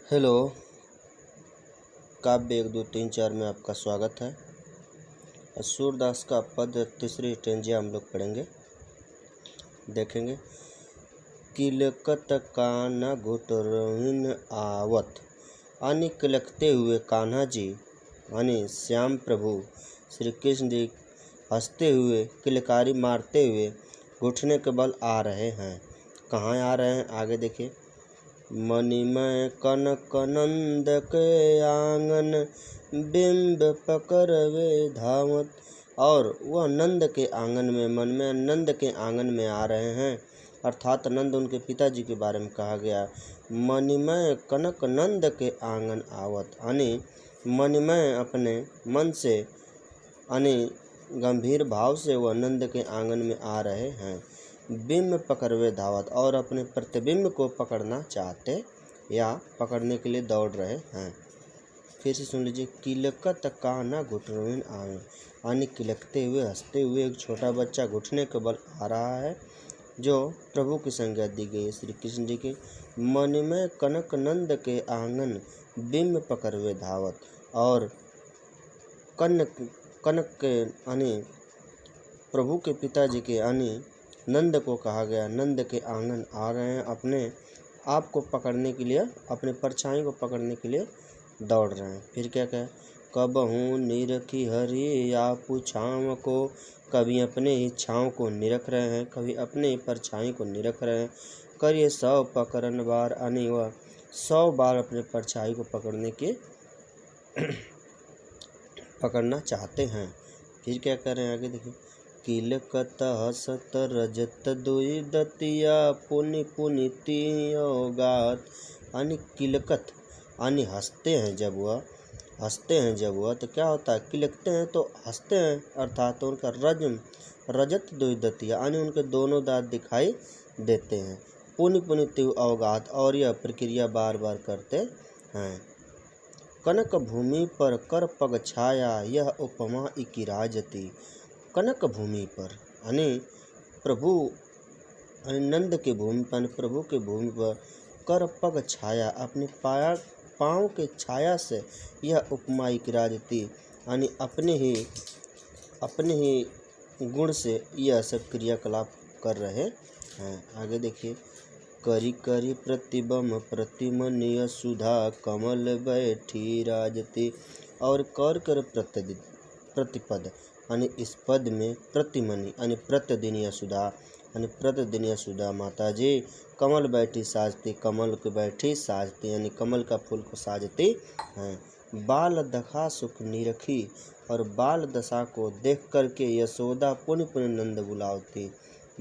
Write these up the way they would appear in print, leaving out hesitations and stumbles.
Hello, काव्य 1 2 3 4 में आपका स्वागत है। सूरदास का पद तीसरी स्टेंजा हम लोग पढ़ेंगे, देखेंगे। किलकत कान्हा घुटरुइन आवत, यानी किलकते हुए कान्हा जी यानी श्याम प्रभु श्री कृष्ण जी हंसते हुए किलकारी मारते हुए घुटने के बल आ रहे हैं। कहाँ आ रहे हैं आगे देखिए। मणिमय कनक नंद के आंगन बिंब पकड़वे धावत, और वह नंद के आंगन में मन में नंद के आंगन में आ रहे हैं, अर्थात नंद उनके पिताजी के बारे में कहा गया। मणिमय कनक नंद के आंगन आवत, यानी मणिमय अपने मन से यानी गंभीर भाव से वह नंद के आंगन में आ रहे हैं। बिंब पकड़वे धावत, और अपने प्रतिबिंब को पकड़ना चाहते या पकड़ने के लिए दौड़ रहे हैं। फिर से सुन लीजिए। किलकत कान्हा घुटरुइन आवे, यानी किलकते हुए हंसते हुए एक छोटा बच्चा घुटने के बल आ रहा है, जो प्रभु की संज्ञा दी गई है श्री कृष्ण जी की। मणिमय कनक नंद के आंगन बिंब पकड़वे धावत, और कनक के यानी प्रभु के पिताजी के यानी नंद को कहा गया, नंद के आंगन आ रहे हैं, अपने आप को पकड़ने के लिए, अपने परछाई को पकड़ने के लिए दौड़ रहे हैं। फिर क्या कहे। कबहू निरखी हरि आपु छाँव को, कभी अपने ही छाँव को निरख रहे हैं, कभी अपने ही परछाई को निरख रहे हैं। करिए 100 पकड़न बार, यानी वह 100 बार अपने परछाई को पकड़ना चाहते हैं। फिर क्या कर रहे हैं आगे देखिए। किलकत हसत रजत दुई दतिया, पुनि पुनि तियो गात, यानी किलकत यानी हंसते हैं जब वह तो क्या होता है, किलकते हैं तो हंसते हैं, अर्थात उनका रजत दुई दतिया यानी उनके दोनों दांत दिखाई देते हैं। पुनि पुनि तियो अवगात, और यह प्रक्रिया बार बार करते हैं। कनक भूमि पर कर पग छाया, यह उपमा इकी राजती। कनक भूमि पर यानी प्रभु नंद के भूमि पर, प्रभु के भूमि पर कर पग छाया, अपने पाँव के छाया से यह उपमा इकी राजती, यानी अपने ही गुण से यह सब क्रियाकलाप कर रहे हैं। आगे देखिए। करी करी प्रतिबम प्रतिमनीय सुधा, कमल बैठी राजती, और कर प्रतिपद यानी इस पद में प्रतिमनी यानी प्रतिदिन सुधा, यानी प्रतिदिन सुधा माता जी कमल बैठी साजती, कमल को बैठी साजती यानी कमल का फूल को साजती हैं। बाल दशा सुख निरखी, और बाल दशा को देख करके यशोदा पुनि पुनि नंद बुलावती।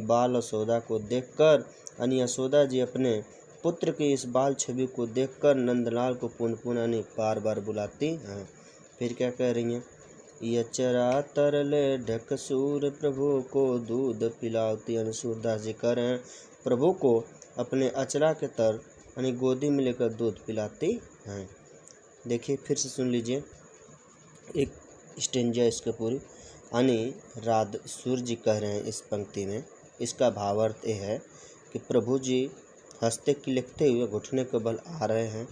बाल यशोदा को देखकर यानी यशोदा जी अपने पुत्र की इस बाल छवि को देखकर नंदलाल को पुन पुन यानी बार बार बुलाती हैं। फिर क्या कह रही हैं। यचरा तरले ढकसूर, प्रभु को दूध पिलावती, यानी सूरदास जी कह रहे हैं प्रभु को अपने अचरा के तर यानी गोदी में लेकर दूध पिलाती हैं। देखिए फिर से सुन लीजिए एक स्टेंजा इसके पूरी, यानी सूर्य जी कह रहे हैं इस पंक्ति में, इसका भावार्थ यह है कि प्रभु जी हंसते किलकते हुए घुटने के बल आ रहे हैं,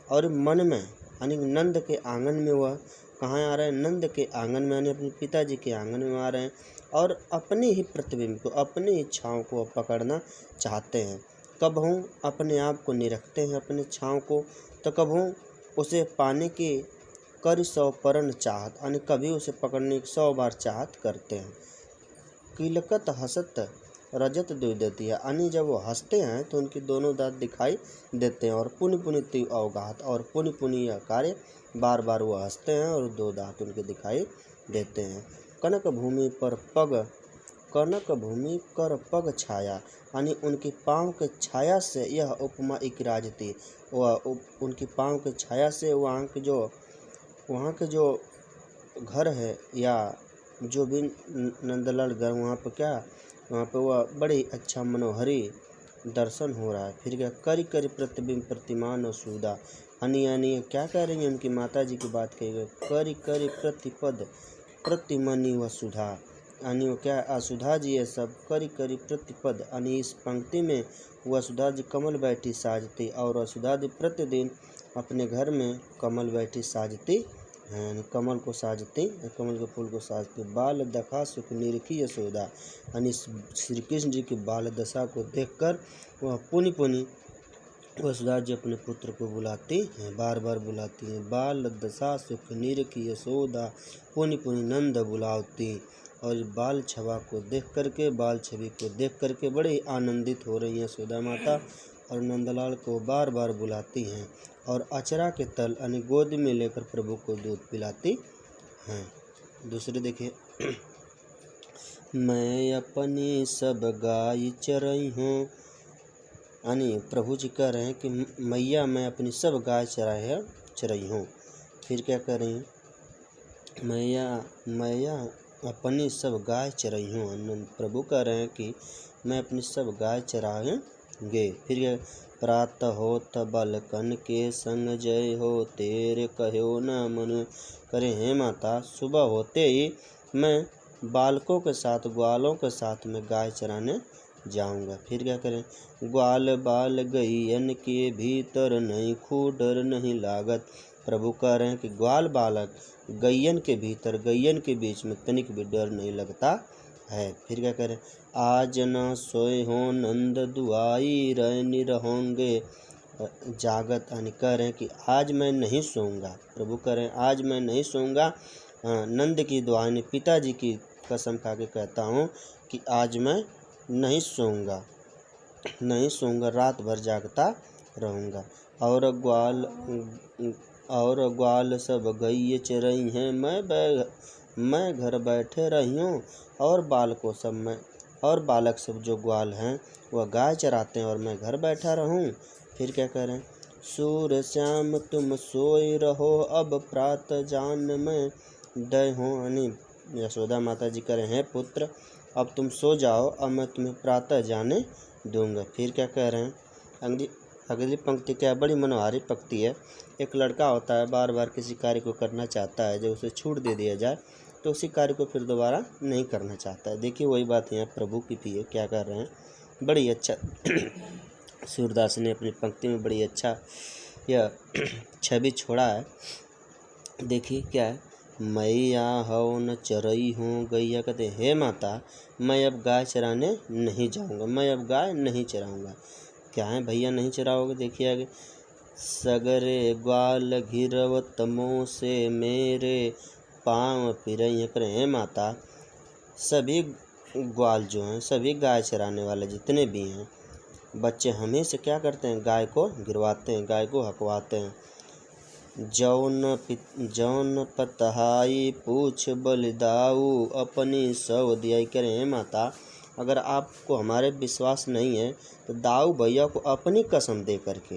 और मन में यानी नंद के आंगन में वह कहाँ आ रहे हैं, नंद के आंगन में यानी अपने पिताजी के आंगन में आ रहे हैं, और अपने ही प्रतिबिंब को, अपनी इच्छाओं को पकड़ना चाहते हैं। कबहू अपने आप को निरखते हैं अपने छाँव को, तो कबहू उसे पाने की कर 100 परण चाहत, यानी कभी उसे पकड़ने की 100 बार चाहत करते हैं। किलकत हसत रजत दुई दतिया, यानी जब वो हंसते हैं तो उनके दोनों दांत दिखाई देते हैं, और पुनि पुनि तियो अवगात, और पुनि पुनि यह कार्य बार बार वो हंसते हैं और 2 दांत उनके दिखाई देते हैं। कनक भूमि कर पग छाया, यानी उनके पाँव के छाया से यह उपमा इक राजती, वह उनके पाँव के छाया से वहाँ के जो घर है या जो भी नंदलाल घर, वहाँ पे वह बड़े अच्छा मनोहरी दर्शन हो रहा है। फिर क्या। करी करी प्रतिबिंब प्रतिमान और सुधा, यानी क्या कह रही है, उनकी माता जी की बात कही गई। करी करी प्रतिपद प्रतिमनी व सुधा, यानी वो क्या असुधा जी है सब। करी करी प्रतिपद, यानी इस पंक्ति में वह सुधा जी कमल बैठी साजती, और असुधा जी प्रतिदिन अपने घर में कमल बैठी साजती हैं, यानी कमल को साजती, कमल के फूल को साजती। बाल दखा सुख निरखी यशोदा, यानी श्री कृष्ण जी की बाल दशा को देखकर वह पुनि पुनि वसुधा जी अपने पुत्र को बुलाती हैं, बार बार बुलाती हैं। बाल दशा सुख निरखी यशोदा, पुनि पुनि नंद बुलावती। और बाल छवा को देख करके, बाल छवि को देख करके बड़े आनंदित हो रही हैं यशोदा माता, और नंदलाल को बार बार बुलाती हैं और अचरा के तल यानी गोद में लेकर प्रभु को दूध पिलाती हैं। दूसरे देखिए, मैं अपनी सब गाय चराई हूँ, यानी प्रभु जी कह रहे हैं कि मैया मैं अपनी सब गाय चराई हूँ। फिर क्या कह रही हैं, मैया अपनी सब गाय चराई हूँ। प्रभु कह रहे हैं कि मैं अपनी सब गाय चराएंगे। फिर प्रातः होत बालकन के संग जय हो, तेरे कहो न मन करे। हे माता, सुबह होते ही मैं बालकों के साथ, ग्वालों के साथ में गाय चराने जाऊंगा। फिर क्या करें, ग्वाल बाल गईयन के भीतर नहीं, खूडर नहीं लागत। प्रभु कह रहे हैं कि ग्वाल बालक गैयन के भीतर, गैयन के बीच में तनिक भी डर नहीं लगता है। फिर क्या करें, आज न सोए हो नंद दुआई, रहनी रहोगे जागत, यानी कह रहे हैं कि आज मैं नहीं सोऊंगा। प्रभु कह रहे हैं आज मैं नहीं सोऊंगा। नंद की दुआ, यानी पिताजी की कसम खा के कहता हूँ कि आज मैं नहीं सोऊंगा, रात भर जागता रहूँगा। और ग्वाल सब गई चरई हैं, मैं घर बैठे रही हूँ। और बालक सब जो ग्वाल हैं वह गाय चराते हैं और मैं घर बैठा रहूँ। फिर क्या करें, सूर श्याम तुम सोए रहो, अब प्रात जान में दय हूँ, यानी यशोदा माता जी कह रहे हैं पुत्र अब तुम सो जाओ, अब मैं तुम्हें प्रातः जाने दूंगा। फिर क्या कह रहे हैं, अगली पंक्ति क्या बड़ी मनोहारी पंक्ति है। एक लड़का होता है, बार बार किसी कार्य को करना चाहता है, जब उसे छूट दे दिया जाए तो उसी कार्य को फिर दोबारा नहीं करना चाहता है। देखिए वही बात यहाँ प्रभु की भी है। क्या कर रहे हैं, बड़ी अच्छा सूरदास ने अपनी पंक्ति में बड़ी अच्छा यह छवि छोड़ा है। देखिए क्या है, मैया हो न चरई हूँ गैया, कहते हे माता मैं अब गाय चराने नहीं जाऊँगा, मैं अब गाय नहीं चराऊँगा। क्या है भैया नहीं चराओगे, देखिए आगे, सगरे ग्वाल घिरवत मुँह से मेरे पाँव पिरई करें। हे माता सभी ग्वाल जो हैं, सभी गाय चराने वाले जितने भी हैं बच्चे हमेशा क्या करते हैं, गाय को गिरवाते हैं, गाय को हकवाते हैं। जौन पतहाई पूछ बलिदाऊ, अपनी सौ दियाई करें। हे माता अगर आपको हमारे विश्वास नहीं है तो दाऊ भैया को अपनी कसम दे करके,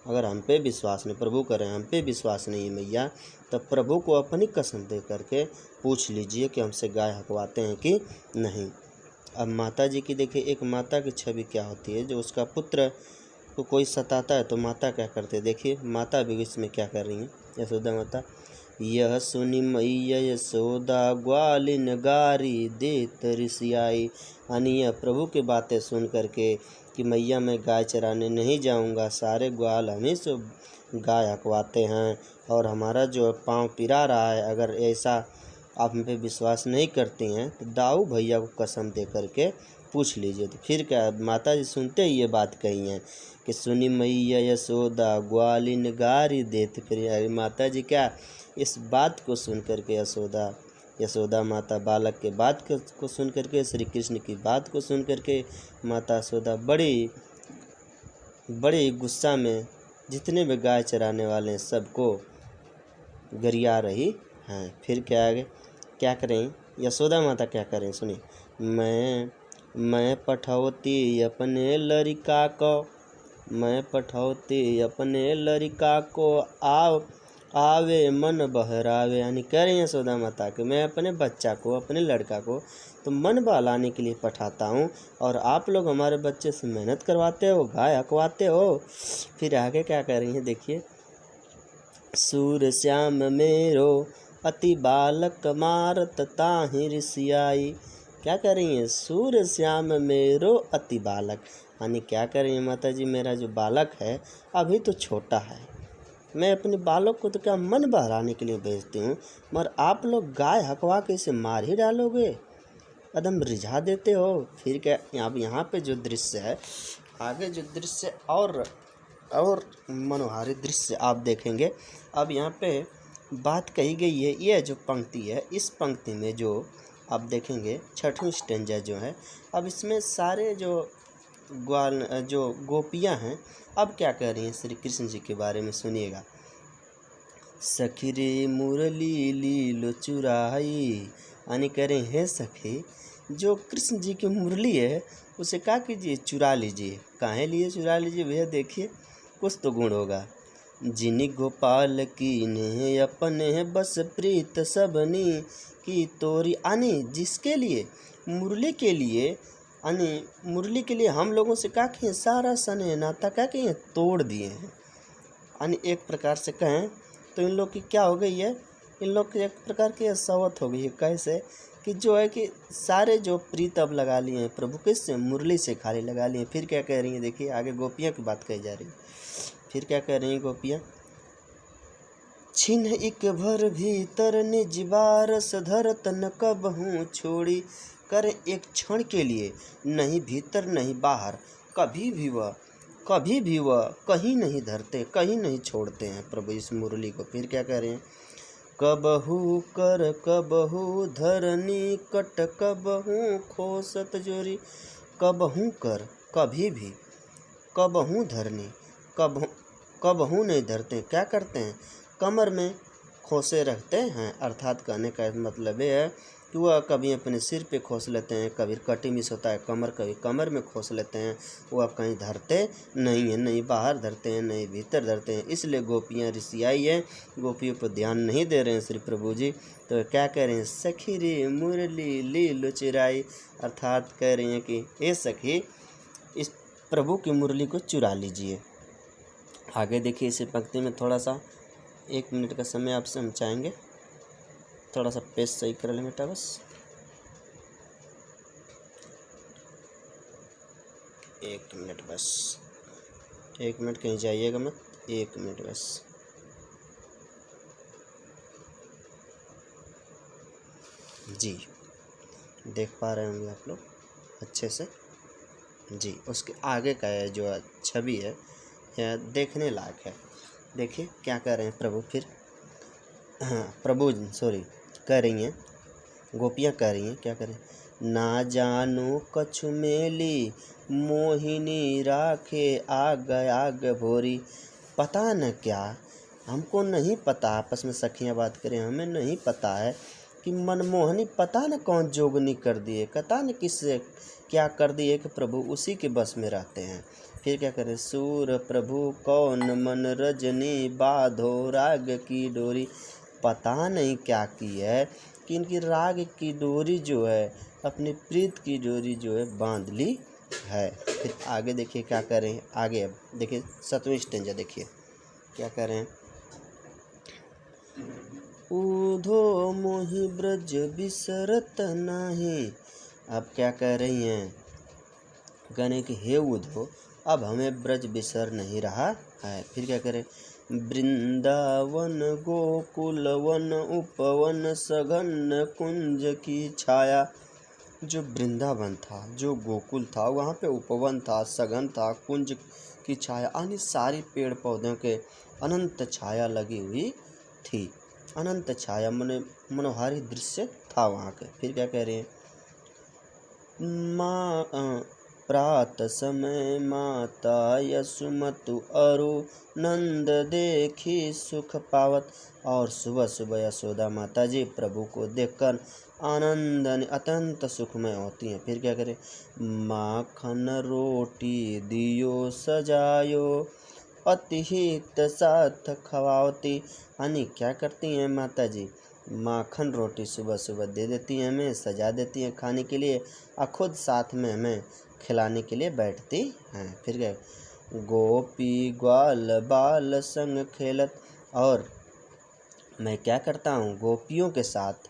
अगर हम पे विश्वास नहीं, प्रभु करें हम पे विश्वास नहीं है मैया, तब प्रभु को अपनी कसम दे करके पूछ लीजिए कि हमसे गाय हकवाते हैं कि नहीं। अब माता जी की देखिए, एक माता की छवि क्या होती है, जो उसका पुत्र को कोई सताता है तो माता क्या करते हैं। देखिए माता भी इसमें क्या कर रही हैं, यशोदा माता, यह सुनी मैया यशोदा ग्वालिन गारी देत ऋषियाई, यानी यह प्रभु की बातें सुन करके कि मैया मैं गाय चराने नहीं जाऊंगा, सारे ग्वाल हमें से गाय हकवाते हैं और हमारा जो पाँव पिरा रहा है, अगर ऐसा आप हम पे विश्वास नहीं करती हैं तो दाऊ भैया को कसम दे करके पूछ लीजिए। तो फिर क्या माता जी सुनते ही ये बात कही हैं कि सुनी मैया यशोदा ग्वालिन गारी देत फिर। माता जी क्या इस बात को सुन करके, यशोदा माता बालक के बात को सुन करके, श्री कृष्ण की बात को सुन करके माता यशोदा बड़ी गुस्सा में जितने भी गाय चराने वाले हैं सबको गरिया रही हैं। फिर क्या करें यशोदा माता, क्या करें सुनिए, मैं पठौती अपने लड़का को आवे मन बहरावे, यानी कह रही हैं यशोदा माता कि मैं अपने बच्चा को, अपने लड़का को तो मन बहलाने के लिए पठाता हूँ और आप लोग हमारे बच्चे से मेहनत करवाते हो, गाय हकवाते हो। फिर आगे क्या कह रही हैं देखिए, सूर श्याम मेरो अति बालक मारत ताहि ऋषियाई। क्या कर रही हैं, सूर श्याम मेरो अति बालक, यानी क्या कर रही हैं माता जी, मेरा जो बालक है अभी तो छोटा है, मैं अपने बालक को तो क्या मन बहलाने के लिए भेजती हूँ, मगर आप लोग गाय हकवा के इसे मार ही डालोगे, एकदम रिझा देते हो। फिर क्या, यहाँ पे जो दृश्य है, आगे जो दृश्य और मनोहारी दृश्य आप देखेंगे। अब यहाँ पे बात कही गई है, ये जो पंक्ति है, इस पंक्ति में जो आप देखेंगे 6वीं स्टेंजा जो है, अब इसमें सारे जो गोपियाँ हैं, अब क्या कह रही हैं श्री कृष्ण जी के बारे में सुनिएगा। सखी रे मुरली लीलो चुराई, यानी कह रहे हैं सखी, जो कृष्ण जी की मुरली है उसे क्या कीजिए, चुरा लीजिए। काहे लिए चुरा लीजिए भैया, देखिए कुछ तो गुण होगा। जिनि गोपाल की ने अपने बस प्रीत सबनी की तोरी, यानी जिसके लिए मुरली के लिए, यानी मुरली के लिए हम लोगों से क्या किए, सारा स्नेह नाता क्या किए, तोड़ दिए हैं। यानी एक प्रकार से कहें तो इन लोग की क्या हो गई है, इन लोग की एक प्रकार की सवत हो गई है। कैसे कि जो है कि सारे जो प्रीत अब लगा लिए हैं प्रभु किससे, मुरली से खाली लगा लिए हैं। फिर क्या कह रही हैं, देखिए आगे गोपियाँ की बात कही जा रही है। फिर क्या कह रही हैं गोपियाँ, छिन एक भर भीतर निज बारस धरत न कबहूँ छोड़ी, कर एक क्षण के लिए, नहीं भीतर नहीं बाहर, कभी भी वह कहीं नहीं धरते, कहीं नहीं छोड़ते हैं प्रभु इस मुरली को। फिर क्या कह रहे हैं, कबहू कर कबहू धरनी कट कबहू खोसत जोरी, कबहू कर कभी भी, कबहू धरनी कबहू नहीं धरते, क्या करते हैं, कमर में खोसे रखते हैं। अर्थात कहने का मतलब ये है कि वह कभी अपने सिर पे खोस लेते हैं, कभी कटी मिस होता है कमर, कभी कमर में खोस लेते हैं। वह कहीं धरते नहीं है, नहीं बाहर धरते हैं, नहीं भीतर धरते हैं। इसलिए गोपियाँ ऋषियाई है, गोपियों पर ध्यान नहीं दे रहे हैं श्री प्रभु जी। तो क्या कह रहे हैं, सखी रे मुरली लीलो चुराई, अर्थात कह रही हैं कि ए सखी, इस प्रभु की मुरली को चुरा लीजिए। आगे देखिए इसी पंक्ति में थोड़ा सा 1 मिनट का समय आपसे हम चाहेंगे, थोड़ा सा पेज सही कर लें बेटा, बस 1 मिनट, बस 1 मिनट, कहीं जाइएगा मत, 1 मिनट बस। जी देख पा रहे होंगे आप लोग अच्छे से जी। उसके आगे का है जो छवि है यह देखने लायक है। देखिए क्या कह रहे हैं प्रभु, फिर प्रभु कह रही हैं, गोपियाँ कह रही हैं, क्या करें, ना जानो कछु मेली मोहिनी राखे आग आग भोरी, पता न क्या, हमको नहीं पता, आपस में सखियाँ बात करें, हमें नहीं पता है कि मनमोहनी पता न कौन जोगनी कर दिए, पता न किससे क्या कर दिए कि प्रभु उसी के बस में रहते हैं। फिर क्या करें, सूर प्रभु कौन मन रजनी बाधो राग की डोरी, पता नहीं क्या की है कि इनकी राग की डोरी जो है, अपनी प्रीत की डोरी जो है बांध ली है। फिर आगे देखिए क्या करें, आगे अब देखिए 7वीं स्टेंजा देखिए क्या कह रहे हैं, ऊधो मोहि ब्रज बिसरत नाही, अब क्या कह रही हैं, कहने कि हे उधो, अब हमें ब्रज बिसर नहीं रहा है। फिर क्या करें, वृंदावन गोकुल वन उपवन सघन कुंज की छाया, जो वृंदावन था, जो गोकुल था, वहाँ पे उपवन था, सघन था, कुंज की छाया, यानी सारी पेड़ पौधों के अनंत छाया लगी हुई थी, अनंत छाया मनोहारी दृश्य था वहाँ के। फिर क्या कह रहे हैं, माँ प्रात समय माता यसुमतु अरु नंद देखी सुख पावत, और सुबह सुबह यशोदा माता जी प्रभु को देखकर आनंद अत्यंत सुखमय होती हैं। फिर क्या करें, माखन रोटी दियो सजायो अति हित साथ खवावती, यानी क्या करती हैं माता जी, माखन रोटी सुबह सुबह दे देती हैं, हमें सजा देती हैं खाने के लिए, और खुद साथ में हमें खिलाने के लिए बैठती हैं। फिर क्या, गोपी ग्वाल बाल संग खेलत, और मैं क्या करता हूँ, गोपियों के साथ,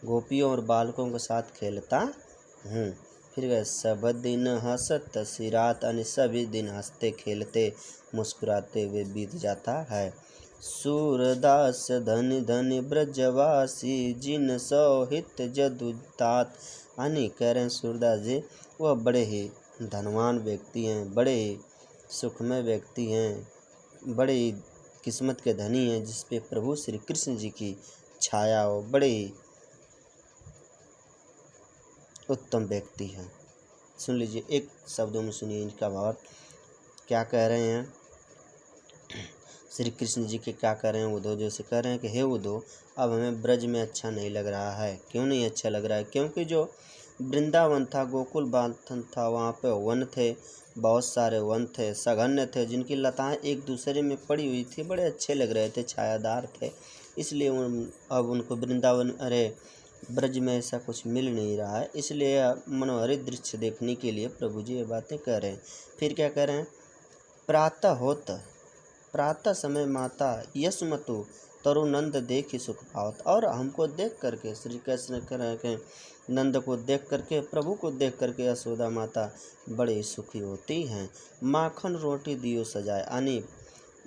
गोपियों और बालकों के साथ खेलता हूँ। फिर क्या, सब दिन हंसत सी रात, यानी सभी दिन हंसते खेलते मुस्कुराते हुए बीत जाता है। सूरदास धनि धनि ब्रजवासी जिन सौहित जदुतात। यानी कह रहे हैं सूरदास जी वह बड़े ही धनवान व्यक्ति हैं, बड़े ही सुखमय व्यक्ति हैं, बड़े ही किस्मत के धनी हैं जिस पे प्रभु श्री कृष्ण जी की छाया हो, बड़े ही उत्तम व्यक्ति हैं। सुन लीजिए, एक शब्दों में सुनिए इनका भाव क्या कह रहे हैं। श्री कृष्ण जी के क्या कह रहे हैं उद्धव जी से कह रहे हैं कि हे उद्धव, अब हमें ब्रज में अच्छा नहीं लग रहा है। क्यों नहीं अच्छा लग रहा है? क्योंकि जो वृंदावन था, गोकुल बांधन था, वहाँ पे वन थे, बहुत सारे वन थे, सघन्य थे, जिनकी लताएं एक दूसरे में पड़ी हुई थी, बड़े अच्छे लग रहे थे, छायादार थे। इसलिए अब उनको वृंदावन ब्रज में ऐसा कुछ मिल नहीं रहा है, इसलिए मनोहरित दृश्य देखने के लिए प्रभु जी ये बातें कह रहे हैं। फिर क्या कह रहे हैं, प्रातः समय माता यशमतु तरुनंद देखी सुख पावत। और हमको देख करके श्री कृष्ण कह रहे हैं नंद को देख करके, प्रभु को देख करके यशोदा माता बड़े सुखी होती हैं। माखन रोटी दियो सजाए, यानी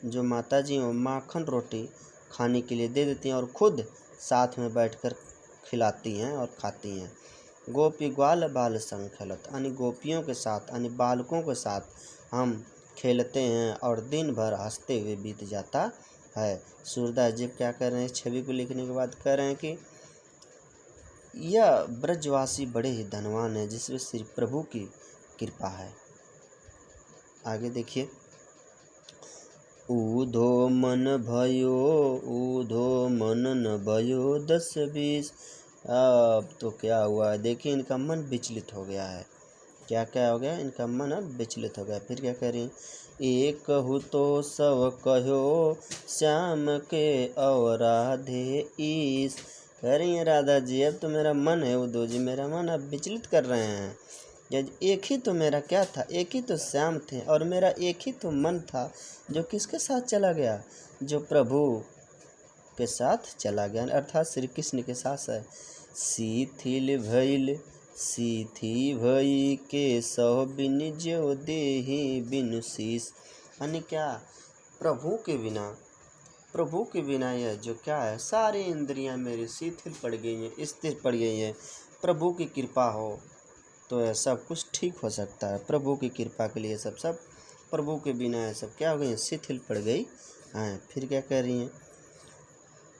जो माता जी वो माखन रोटी खाने के लिए दे देती हैं और खुद साथ में बैठकर खिलाती हैं और खाती हैं। गोपी ग्वाल बाल संग खेलत, यानी गोपियों के साथ यानी बालकों के साथ हम खेलते हैं और दिन भर हंसते हुए बीत जाता है। सूरदास जी क्या कर रहे हैं, छवि को लिखने के बाद कह रहे हैं कि यह ब्रजवासी बड़े ही धनवान है जिसमें श्री प्रभु की कृपा है। आगे देखिए, ऊधो मन न भयो 10-20। अब तो क्या हुआ, देखिए इनका मन विचलित हो गया है। क्या क्या हो गया, इनका मन अब विचलित हो गया। फिर क्या करें, एक कहु तो सब कहो श्याम के और राधे ईस। कह रही हैं राधा जी अब तो मेरा मन है उद्धव जी, मेरा मन अब विचलित कर रहे हैं। एक ही तो मेरा क्या था, एक ही तो श्याम थे और मेरा एक ही तो मन था जो किसके साथ चला गया, जो प्रभु के साथ चला गया, अर्थात श्री कृष्ण के साथ है। सीथी भई के सौ बिन जो देहि बिनु शीस। यानी क्या, प्रभु के बिना यह जो क्या है, सारी इंद्रियां मेरी शिथिल पड़ गई हैं, स्थिर पड़ गई हैं। प्रभु की कृपा हो तो यह सब कुछ ठीक हो सकता है। प्रभु की कृपा के लिए सब प्रभु के बिना यह सब क्या हो गई, शिथिल पड़ गई हैं। फिर क्या कह रही हैं,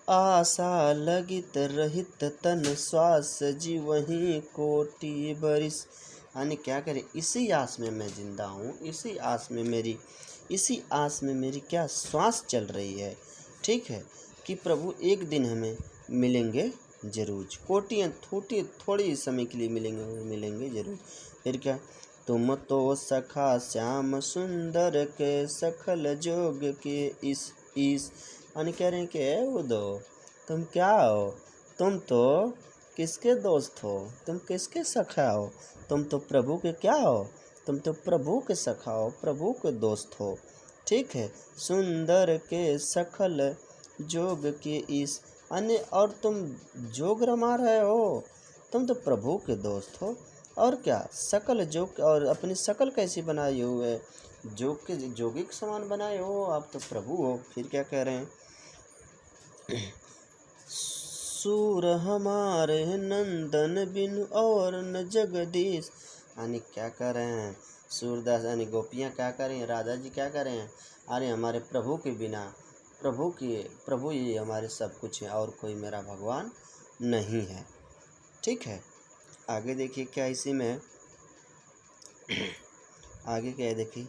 आशा लगित रहित तन श्वास जीवहि कोटि बरिस। यानी क्या करें, इसी आस में मैं जिंदा हूँ, इसी आस में मेरी क्या श्वास चल रही है। ठीक है कि प्रभु एक दिन हमें मिलेंगे जरूर, कोटियाँ थोड़ी समय के लिए मिलेंगे जरूर। फिर क्या, तुम तो सखा श्याम सुंदर के सखल जोग के इस यानी कह रहे हैं कि उद्धव तुम क्या हो, तुम तो किसके दोस्त हो, तुम किसके सखा हो, तुम तो प्रभु के क्या हो, तुम तो प्रभु के सखा हो, प्रभु के दोस्त हो। ठीक है, सुंदर के सखल जोग के इस अन्य, और तुम जोग रमा रहे हो, तुम तो प्रभु के दोस्त हो। और क्या, सकल जोग, और अपनी शकल कैसी बनाई हुए, जोग के जोगी के समान बनाए हो, आप तो प्रभु हो। फिर क्या कह रहे हैं, सूर हमारे नंदन बिनु और न जगदीश। यानी क्या कर रहे हैं सूरदास, यानी गोपियाँ क्या कर रही हैं, राधा जी क्या कर रहे हैं, अरे हमारे प्रभु के बिना, प्रभु ही हमारे सब कुछ है और कोई मेरा भगवान नहीं है। ठीक है, आगे देखिए क्या इसी में आगे क्या है, देखिए,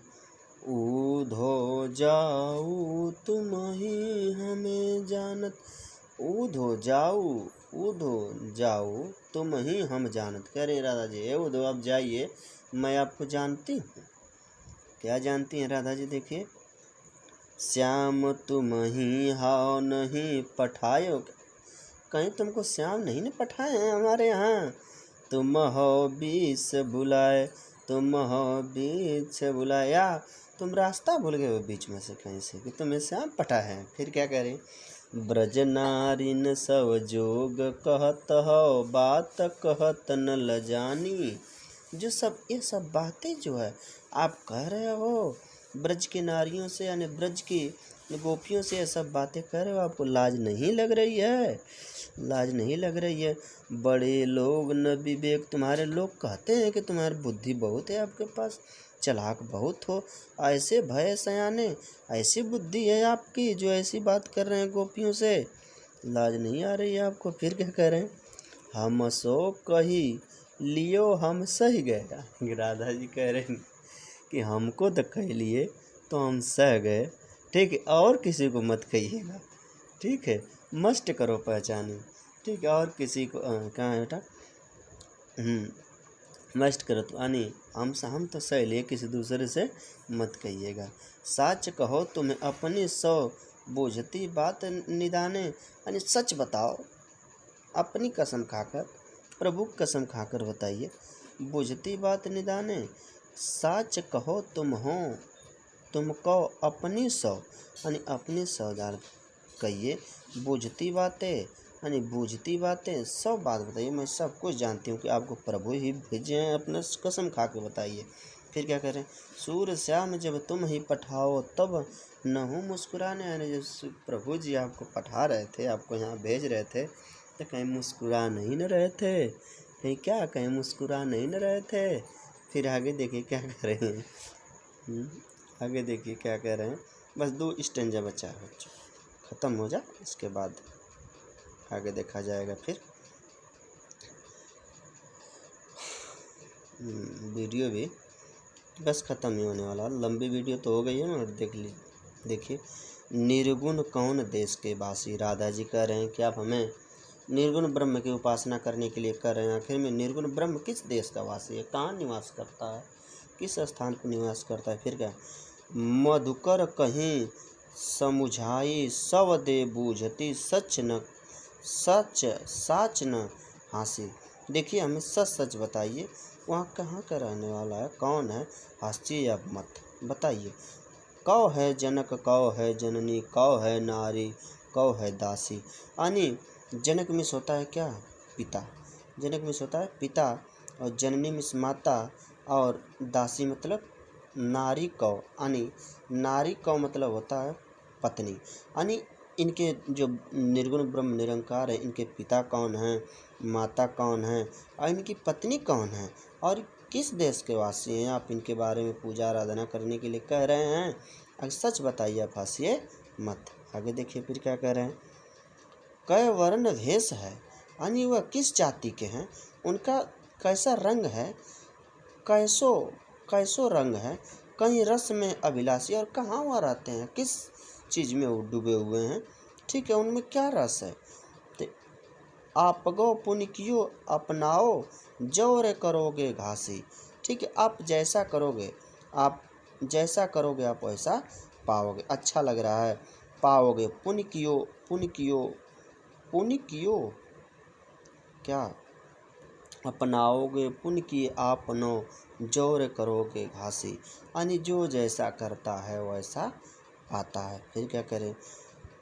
ऊधो जाऊ तुम ही हमें जानत, ऊधो जाऊ तुम ही हम जानत। कह रहे राधा जी, ऊधो आप जाइए, मैं आपको जानती हूँ। क्या जानती हैं राधा जी, देखिए, श्याम तुम ही हाउ नहीं पठायो, कहीं तुमको श्याम नहीं न पठाए हैं हमारे यहाँ। तुम हो बीच बुलाए, या तुम रास्ता भूल गए हो बीच में से कहीं से कि तुम्हें श्याम पटा है। फिर क्या करें, ब्रज नारिन सब जोग कहत हो बात कहत न लजानी। जो सब ये सब बातें जो है आप कह रहे हो, ब्रज की नारियों से यानी ब्रज की गोपियों से ये सब बातें कर रहे हो, आपको लाज नहीं लग रही है? लाज नहीं लग रही है? बड़े लोग न विवेक, तुम्हारे लोग कहते हैं कि तुम्हारी बुद्धि बहुत है, आपके पास चालाक बहुत हो, ऐसे भय सयाने, ऐसी बुद्धि है आपकी जो ऐसी बात कर रहे हैं गोपियों से? लाज नहीं आ रही है आपको? फिर क्या कह रहे हैं, हम सो कही लियो हम सह गए। राधा जी कह रहे हैं कि हमको तो कह लिए तो हम सह गए, ठीक है, और किसी को मत कहिएगा, ठीक है, मस्ट करो पहचाने, ठीक है, और किसी को कहाँ है बेटा, मस्ट करो तो यानी हम तो सह लिए, किसी दूसरे से मत कहिएगा। सच कहो तुम्हें अपनी सौ बूझती बात निदाने, यानी सच बताओ, अपनी कसम खाकर, प्रभु की कसम खाकर बताइए, बुझती बात निदाने, सच कहो तुम हो, तुमको अपनी सौ, यानी अपनी सौदार कहिए, बुझती बातें यानी बूझती बातें, सब बात बताइए, मैं सब कुछ जानती हूँ कि आपको प्रभु ही भेजे हैं, अपना कसम खा के बताइए। फिर क्या करें, सूर श्याम जब तुम ही पठाओ तब न हूँ मुस्कुराने, यानी जब प्रभु जी आपको पठा रहे थे, आपको यहाँ भेज रहे थे, तो कहीं मुस्कुरा नहीं न रहे थे? कहीं मुस्कुरा नहीं न रहे थे? फिर आगे देखिए क्या कर रहे हैं, आगे देखिए क्या कह रहे हैं, बस 2 स्टेंजा बचा है बच्चों, ख़त्म हो जाए इसके बाद आगे देखा जाएगा। फिर वीडियो भी बस ख़त्म ही होने वाला, लंबी वीडियो तो हो गई है ना, देखिए, निर्गुण कौन देश के वासी, राधा जी कह रहे हैं कि आप हमें निर्गुण ब्रह्म की उपासना करने के लिए कर रहे हैं, आखिर में निर्गुण ब्रह्म किस देश का वासी है, कहाँ निवास करता है, किस स्थान पर निवास करता है? फिर क्या, मधुकर कहीं समुझाई सब दे बूझती, सच साच न हासी। देखिए, हमें सच सच बताइए, वहाँ कहाँ का रहने वाला है, कौन है, हास्य या मत बताइए। कौ है जनक, कौ है जननी, कौ है नारी, कौ है दासी, यानी जनक मिस होता है क्या, पिता, जनक मिस होता है पिता, और जननी मिस माता, और दासी मतलब नारी कौ, यानी नारी कौ मतलब होता है पत्नी, यानी इनके जो निर्गुण ब्रह्म निरंकार है, इनके पिता कौन हैं, माता कौन हैं, और इनकी पत्नी कौन है, और किस देश के वासी हैं, आप इनके बारे में पूजा आराधना करने के लिए कह रहे हैं, अगर सच बताइए, आप हंसिए मत। आगे देखिए फिर क्या कह रहे हैं, कै वर्ण भेष है, यानी वह किस जाति के हैं, उनका कैसा रंग है, कैसो रंग है, कहीं रस में अभिलाषी, और कहाँ वह रहते हैं, किस चीज़ में वो डूबे हुए हैं, ठीक है, उनमें क्या रस है। तो आप गो पुण्य कियो अपनाओ, जोर करोगे घासी, ठीक है, आप जैसा करोगे आप वैसा पाओगे, अच्छा लग रहा है, पाओगे, पुण्य कियो क्या, अपनाओगे पुण्य की आपनो, जोर करोगे घासी, यानी जो जैसा करता है वैसा पाता है। फिर क्या करें,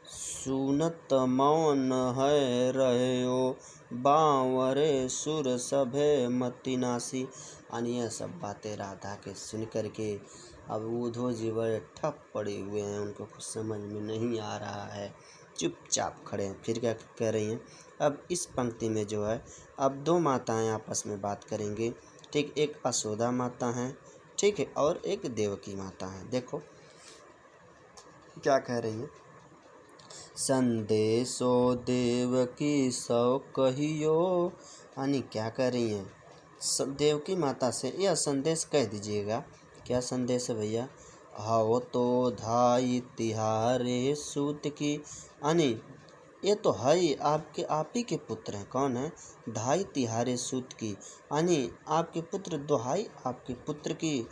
सुनत मौन है रहो बावरे, सुर सभे मति नासी, यानी यह सब बातें राधा के सुन करके अब उद्धव जी बड़े ठप पड़े हुए हैं, उनको कुछ समझ में नहीं आ रहा है, चुपचाप खड़े हैं। फिर क्या कह रही हैं, अब इस पंक्ति में जो है, अब 2 माताएं आपस में बात करेंगे, ठीक, एक यशोदा माता हैं, ठीक है, और एक देवकी माता हैं। देखो क्या कह रही हैं, संदेशो देवकी सौ कहियो, यानी क्या कह रही हैं, देवकी माता से यह संदेश कह दीजिएगा। क्या संदेश है भैया, हाओ तो धाई तिहारे सूत की, यानी ये तो है ही आपके, आप ही के पुत्र हैं, कौन है, धाई तिहारे सूत की, यानी आपके पुत्र दोहाई आपके पुत्र की,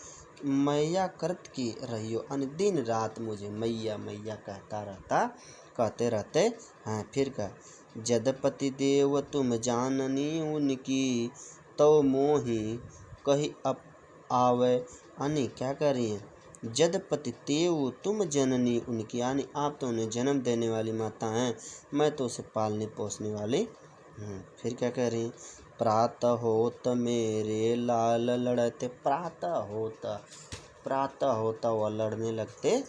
मैया करत की रहियो, यानी दिन रात मुझे मैया मैया कहते रहते हैं। फिर का, जदपति देव तुम जाननी उनकी, तो मोही कही अप आवे, यानी क्या कर रही हैं, जदपति तेव तुम जननी उनकी, यानी आप तो उन्हें जन्म देने वाली माता हैं, मैं तो उसे पालने पोसने वाली हूँ। फिर क्या कह रही हैं, प्रातः होत मेरे लाल लड़ते, प्रातः होत प्रातः होता हुआ लड़ने लगते हैं।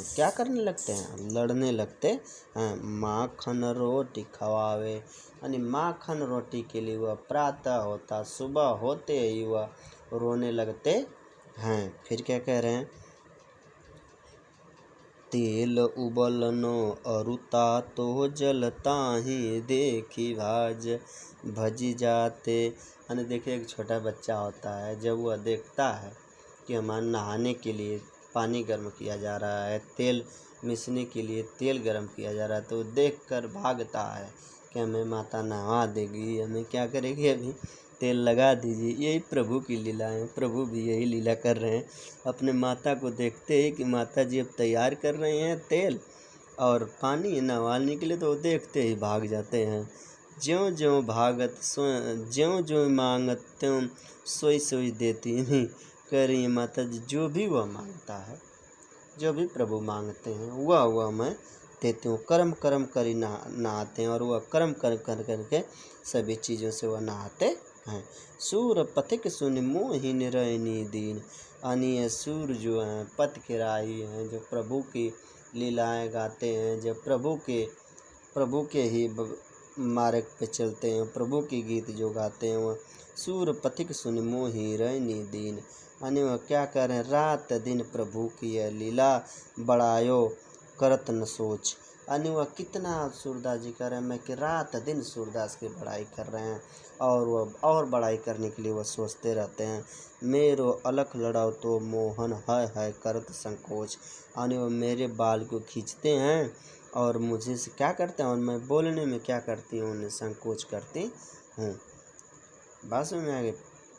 क्या करने लगते हैं? लड़ने लगते हैं। माखन रोटी खवावे, यानी माखन रोटी के लिए वह प्रातः होता, सुबह होते ही वह रोने लगते हैं। फिर क्या कह रहे हैं? तेल उबलनो अरुता तो जलता ही देखी भाज भजी जाते। यानी देखिए, एक छोटा बच्चा होता है, जब वह देखता है कि हमारे नहाने के लिए पानी गर्म किया जा रहा है, तेल मिसने के लिए तेल गर्म किया जा रहा है, तो देखकर भागता है कि हमें माता नहा देगी, हमें क्या करेगी, अभी तेल लगा दीजिए। यही प्रभु की लीला है। प्रभु भी यही लीला कर रहे हैं। अपने माता को देखते ही कि माता जी अब तैयार कर रहे हैं तेल और पानी नहवाने के लिए, तो देखते ही भाग जाते हैं। ज्यों ज्यों भागत ज्यों ज्यों मांगत त्यों सोई सोई देती। नहीं कह रही है माता जी, जो भी वह मांगता है, जो भी प्रभु मांगते हैं वह मैं देती हूँ। कर्म कर्म करी नहाते हैं, और वह कर्म कर कर करके सभी चीज़ों से वह नहाते हैं। सूर पथिक सुन मोहि निरयनी दीन, यानी ये सूर जो हैं पथ के राही हैं, जो प्रभु की लीलाएं गाते हैं, जो प्रभु के ही मार्ग पे चलते हैं, प्रभु के गीत जो गाते हैं, वह सूर पथिक सुन मोहि रयनी दीन, यानी वह क्या कर रहे हैं? रात दिन प्रभु की यह लीला बढ़ायो करत न सोच, यानी वह कितना सूरदास जी कह रहे हैं मैं कि रात दिन सूरदास की बढ़ाई कर रहे हैं, और वह और बढ़ाई करने के लिए वह सोचते रहते हैं। मेरो अलख लड़ाओ तो मोहन है करत संकोच, यानी वह मेरे बाल को खींचते हैं और मुझे से क्या करते हैं, और मैं बोलने में क्या करती हूँ, उन्हें संकोच करती हूँ। बात समझ में आ गई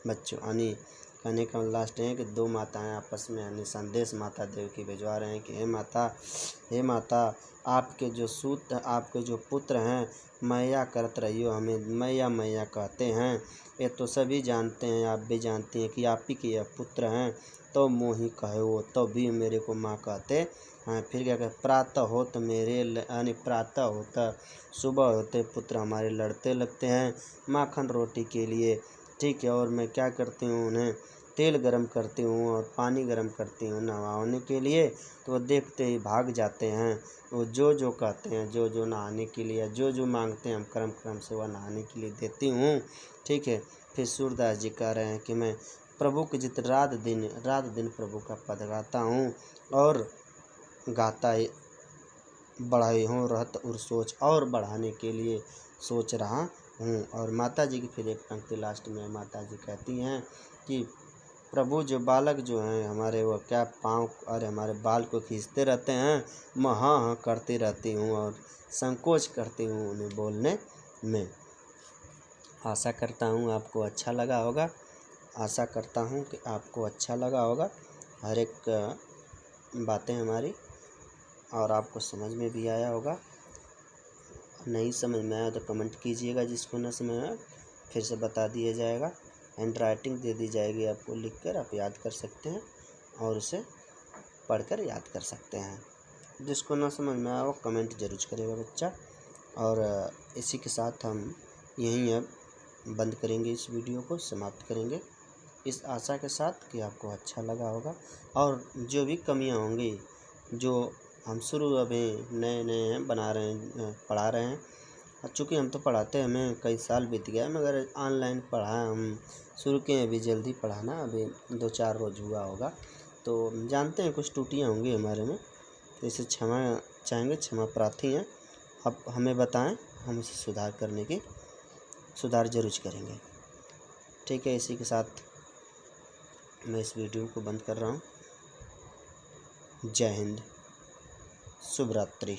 बच्चों? यानी कहने का लास्ट है कि दो माताएं आपस में यानी संदेश माता देव की भिजवा रहे हैं कि हे माता आपके जो आपके जो पुत्र हैं, मैया करत रहियो, हमें मैया मैया कहते हैं। ये तो सभी जानते हैं, आप भी जानती हैं कि आप ही के यह पुत्र हैं, तो मोही कहे वो तो भी मेरे को माँ कहते हैं। फिर क्या कहते? प्रातः होत मेरे, यानी प्रातः होता सुबह होते पुत्र हमारे लड़ते लगते हैं माखन रोटी के लिए। ठीक है, और मैं क्या करती हूँ, उन्हें तेल गरम करती हूँ और पानी गरम करती हूँ नहाने के लिए, तो वो देखते ही भाग जाते हैं। वो जो जो कहते हैं, जो जो नहाने के लिए, जो जो मांगते हैं, हम क्रम क्रम से वह नहाने के लिए देती हूँ। ठीक है। फिर सूरदास जी कह रहे हैं कि मैं प्रभु के जित रात दिन प्रभु का पद गाता हूँ, और गाता बढ़ाई हूँ रहत और सोच, और बढ़ाने के लिए सोच रहा हूँ। और माता जी की फिर एक पंक्ति लास्ट में माता जी कहती हैं कि प्रभु जो बालक जो हैं हमारे, वो क्या पाँव और हमारे बाल को खींचते रहते हैं, मैं हाँ हाँ करती रहती हूँ और संकोच करती हूँ उन्हें बोलने में। आशा करता हूँ आपको अच्छा लगा होगा। आशा करता हूँ कि आपको अच्छा लगा होगा हर एक बातें हमारी, और आपको समझ में भी आया होगा। नहीं समझ में आया तो कमेंट कीजिएगा, जिसको न समझ आया फिर से बता दिया जाएगा। हैंड राइटिंग दे दी जाएगी आपको, लिख कर आप याद कर सकते हैं और उसे पढ़कर याद कर सकते हैं। जिसको ना समझ में आया वो कमेंट जरूर करेगा बच्चा। और इसी के साथ हम यहीं अब बंद करेंगे, इस वीडियो को समाप्त करेंगे, इस आशा के साथ कि आपको अच्छा लगा होगा। और जो भी कमियां होंगी, जो हम शुरू अभी नए हैं बना रहे हैं, पढ़ा रहे हैं, चूँकि हम तो पढ़ाते हैं, हमें कई साल बीत गया, मगर ऑनलाइन पढ़ा हम शुरू किए अभी, जल्दी पढ़ाना अभी 2-4 रोज़ हुआ होगा, तो जानते हैं कुछ त्रुटियाँ होंगी हमारे में, तो इसे क्षमा चाहेंगे, क्षमा प्रार्थी हैं। अब हमें बताएं, हम इसे सुधार जरूर करेंगे। ठीक है, इसी के साथ मैं इस वीडियो को बंद कर रहा हूँ। जय हिंद, शुभ रात्रि।